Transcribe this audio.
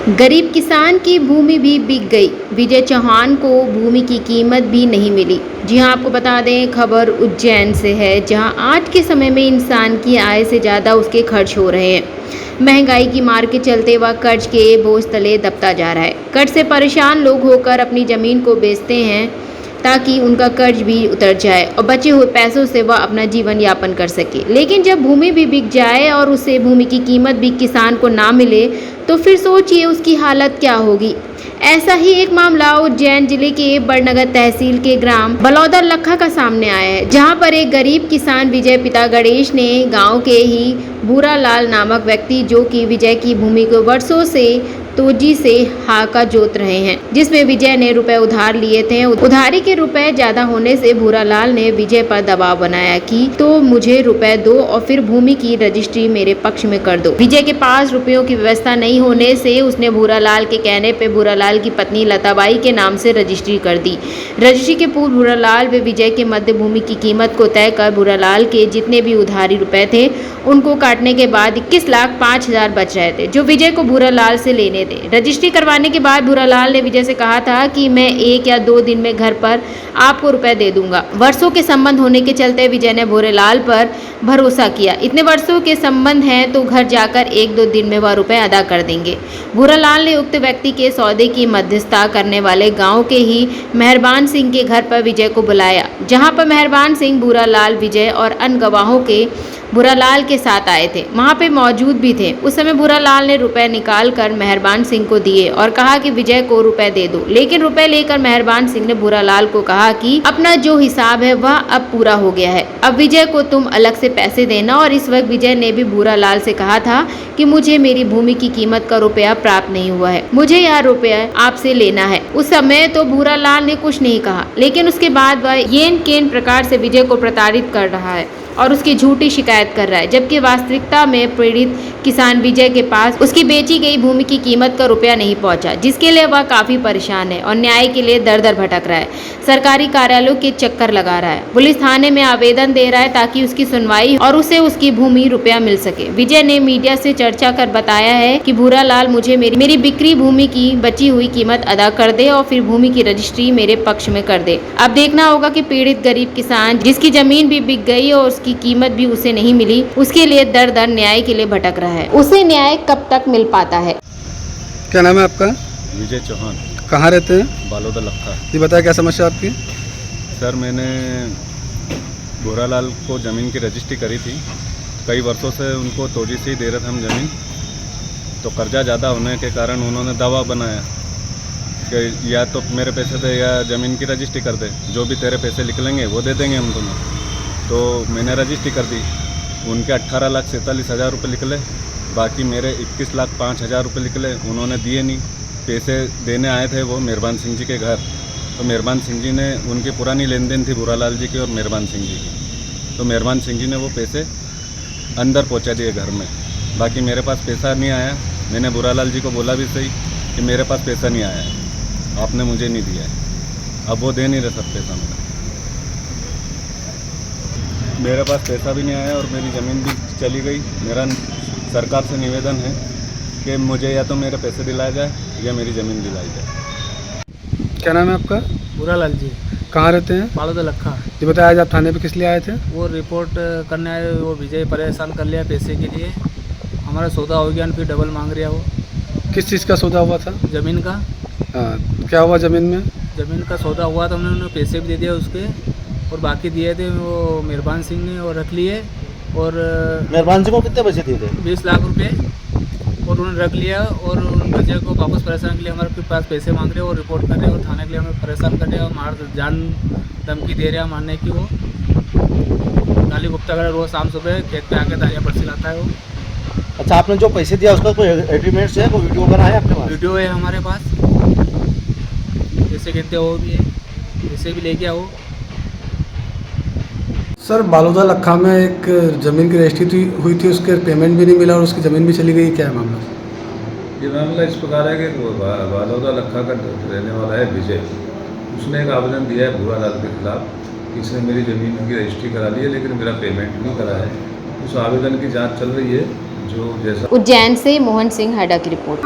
गरीब किसान की भूमि भी बिक गई। विजय चौहान को भूमि की कीमत भी नहीं मिली। जी हां, आपको बता दें, खबर उज्जैन से है, जहां आज के समय में इंसान की आय से ज़्यादा उसके खर्च हो रहे हैं। महंगाई की मार के चलते वह कर्ज के बोझ तले दबता जा रहा है। कर्ज से परेशान लोग होकर अपनी ज़मीन को बेचते हैं ताकि उनका कर्ज भी उतर जाए और बचे हुए पैसों से वह अपना जीवन यापन कर सके। लेकिन जब भूमि भी बिक जाए और उसे भूमि की कीमत भी किसान को ना मिले, तो फिर सोचिए उसकी हालत क्या होगी। ऐसा ही एक मामला उज्जैन जिले के बड़नगर तहसील के ग्राम बलौदा लखा का सामने आया है, जहां पर एक गरीब किसान विजय पिता गणेश ने गांव के ही भूरा लाल नामक व्यक्ति, जो कि विजय की भूमि को वर्षों से तोजी से हाका जोत रहे हैं, जिसमें विजय ने रुपए उधार लिए थे। उधारी के रुपए ज्यादा होने से भूरालाल ने विजय पर दबाव बनाया कि तो मुझे रुपए दो और फिर भूमि की रजिस्ट्री मेरे पक्ष में कर दो। विजय के पास रुपयों की व्यवस्था नहीं होने से उसने भूरालाल के कहने पे भूरालाल की पत्नी लताबाई के नाम से रजिस्ट्री कर दी। रजिस्ट्री के पूर्व भूरालाल व विजय के मध्य भूमि की कीमत को तय कर भूरालाल के जितने भी उधारी रुपए थे उनको काटने के बाद 21,05,000 बच रहे थे, जो विजय को भूरालाल से लेने थे। रजिस्ट्री करवाने के बाद भूरालाल ने विजय से कहा था कि मैं 1 या 2 दिन में घर पर आपको रुपए दे दूंगा। वर्षों के संबंध होने के चलते विजय ने भूरालाल पर भरोसा किया। इतने वर्षों के संबंध हैं तो घर जाकर 1-2 दिन में वह रुपए अदा कर देंगे। भूरालाल ने उक्त व्यक्ति के सौदे की मध्यस्थता करने वाले गांव के ही मेहरबान सिंह के घर पर विजय को बुलाया, जहां पर मेहरबान सिंह भूरालाल, विजय और अन्य गवाहों के भूरालाल के साथ आए थे, वहां पे मौजूद भी थे। उस समय भूरालाल ने रुपए निकाल कर मेहरबान सिंह को दिए और कहा कि विजय को रुपए दे दो। लेकिन रुपए लेकर मेहरबान सिंह ने भूरालाल को कहा कि अपना जो हिसाब है वह अब पूरा हो गया है, अब विजय को तुम अलग से पैसे देना। और इस वक्त विजय ने भी भूरालाल से कहा था कि मुझे मेरी भूमि की कीमत का रुपया प्राप्त नहीं हुआ है, मुझे यह रुपया आपसे लेना है। उस समय तो भूरालाल ने कुछ नहीं कहा, लेकिन उसके बाद वह येन केन प्रकार से विजय को प्रताड़ित कर रहा है और उसकी झूठी शिकायत कर रहा है, जबकि वास्तविकता में पीड़ित किसान विजय के पास उसकी बेची गई भूमि की कीमत का रुपया नहीं पहुंचा, जिसके लिए वह काफी परेशान है और न्याय के लिए दर दर भटक रहा है। सरकारी कार्यालयों के चक्कर लगा रहा है, पुलिस थाने में आवेदन दे रहा है ताकि उसकी सुनवाई और उसे उसकी भूमि रुपया मिल सके। विजय ने मीडिया से चर्चा कर बताया है कि भूरालाल मुझे मेरी बिक्री भूमि की बची हुई कीमत अदा कर दे और फिर भूमि की रजिस्ट्री मेरे पक्ष में कर दे। अब देखना होगा कि पीड़ित गरीब किसान, जिसकी जमीन भी बिक गई और की कीमत भी उसे नहीं मिली, उसके लिए दर दर न्याय के लिए भटक रहा है। उसे न्याय कब तक मिल पाता है। क्या नाम है आपका? विजय चौहान। कहाँ रहते हैं? बालोदा लखा। ये बताया क्या समस्या आपकी? सर, मैंने भूरालाल को ज़मीन की रजिस्ट्री करी थी। कई वर्षों से उनको तोजी से ही दे रहे थे हम ज़मीन, तो कर्जा ज़्यादा होने के कारण उन्होंने दबाव बनाया कि या तो मेरे पैसे दे या ज़मीन की रजिस्ट्री कर दे, जो भी तेरे पैसे निकलेंगे वो दे देंगे हम तुम्हें। तो मैंने रजिस्ट्री कर दी। उनके 18,47,000 रुपये निकले, बाकी मेरे 21,05,000 रुपये निकले। उन्होंने दिए नहीं। पैसे देने आए थे वो मेहरबान सिंह जी के घर, तो मेहरबान सिंह जी ने, उनकी पुरानी लेन देन थी भूरालाल जी की और मेहरबान सिंह जी की, तो मेहरबान सिंह जी ने वो पैसे अंदर पहुंचा दिए घर में। बाकी मेरे पास पैसा नहीं आया। मैंने भूरालाल जी को बोला भी सही कि मेरे पास पैसा नहीं आया है, आपने मुझे नहीं दिया है। अब वो दे नहीं रहे सब पैसा मेरे पास पैसा भी नहीं आया और मेरी ज़मीन भी चली गई। मेरा सरकार से निवेदन है कि मुझे या तो मेरे पैसे दिलाए जाए या मेरी ज़मीन दिलाई जाए। क्या नाम है आपका? भूरालाल जी। कहाँ रहते हैं? बालोदा लखा। ये बताया आज आप थाने पे किस लिए आए थे? वो रिपोर्ट करने आए, वो विजय परेशान कर लिया पैसे के लिए। हमारा सौदा हो गया, फिर डबल मांग रहा वो। किस चीज़ का सौदा हुआ था? ज़मीन का। क्या हुआ ज़मीन में? ज़मीन का सौदा हुआ था, उन्होंने पैसे भी दे दिए उसके और बाकी दिए थे वो मेहरबान सिंह ने और रख लिए। और मेहरबान सिंह को कितने पैसे दिए थे? 20 लाख रुपए और उन्होंने रख लिया। और उन विजय को वापस परेशान के लिए हमारे पास पैसे मांग रहे और रिपोर्ट कर रहे और थाने के लिए हमें परेशान कर रहे और मार जान धमकी दे रहे हैं मारने की। वो गाली गुप्ता कर रोज़ शाम सुबह खेत पे आके दालियाँ पर्ची लाता है वो। अच्छा, आपने जो पैसे दिया उसका कोई एग्रीमेंट्स है, कोई वीडियो वगैरह है आपके पास? वीडियो है हमारे पास, जैसे गिनते वो भी है, जैसे भी ले गया वो। सर, बालोदा लखा में एक ज़मीन की रजिस्ट्री हुई थी, उसके पेमेंट भी नहीं मिला और उसकी ज़मीन भी चली गई। क्या है मामला? ये मामला इस प्रकार है कि बालोदा लखा का रहने वाला है विजय। उसने एक आवेदन दिया है भूरालाल के खिलाफ कि इसने मेरी ज़मीन की रजिस्ट्री करा ली है लेकिन मेरा पेमेंट नहीं करा है। उस आवेदन की जांच चल रही है। जो जैसा उज्जैन से मोहन सिंह हाडा की रिपोर्ट।